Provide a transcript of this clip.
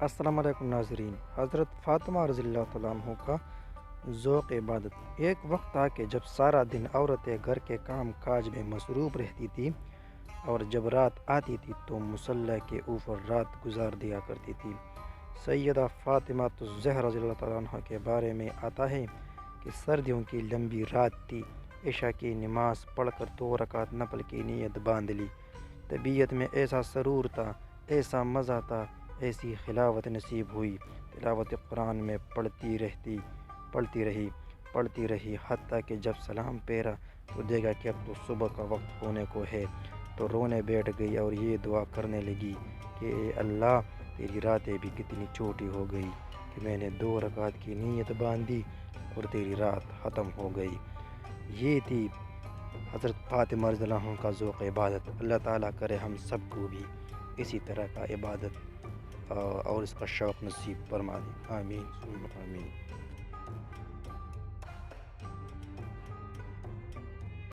السلام علیکم ناظرین۔ حضرت فاطمہ رضی اللہ تعالیٰ عنہ کا ذوق عبادت۔ ایک وقت تھا کہ جب سارا دن عورتیں گھر کے کام کاج میں مصروف رہتی تھی اور جب رات آتی تھی تو مصلی کے اوپر رات گزار دیا کرتی تھی۔ سیدہ فاطمہ الزہرا رضی اللہ تعالیٰ عنہ کے بارے میں آتا ہے کہ سردیوں کی لمبی رات تھی، عشاء کی نماز پڑھ کر 2 رکعت نفل کی نیت باندھ لی۔ طبیعت میں ایسا سرور تھا، ایسا مزہ تھا، ایسی خلافت نصیب ہوئی، تلاوت قرآن میں پڑھتی رہی حتیٰ کہ جب سلام پھیرا تو دیکھا کہ اب تو صبح کا وقت ہونے کو ہے، تو رونے بیٹھ گئی اور یہ دعا کرنے لگی کہ اے اللہ، تیری راتیں بھی کتنی چھوٹی ہو گئی کہ میں نے 2 رکعت کی نیت باندھی اور تیری رات ختم ہو گئی۔ یہ تھی حضرت فاطمہ رضی اللہ عنہ کا ذوق عبادت۔ اللہ تعالیٰ کرے ہم سب کو بھی اسی طرح کا عبادت اور اس کا شوق نصیب فرما دے۔ آمین ثم آمین۔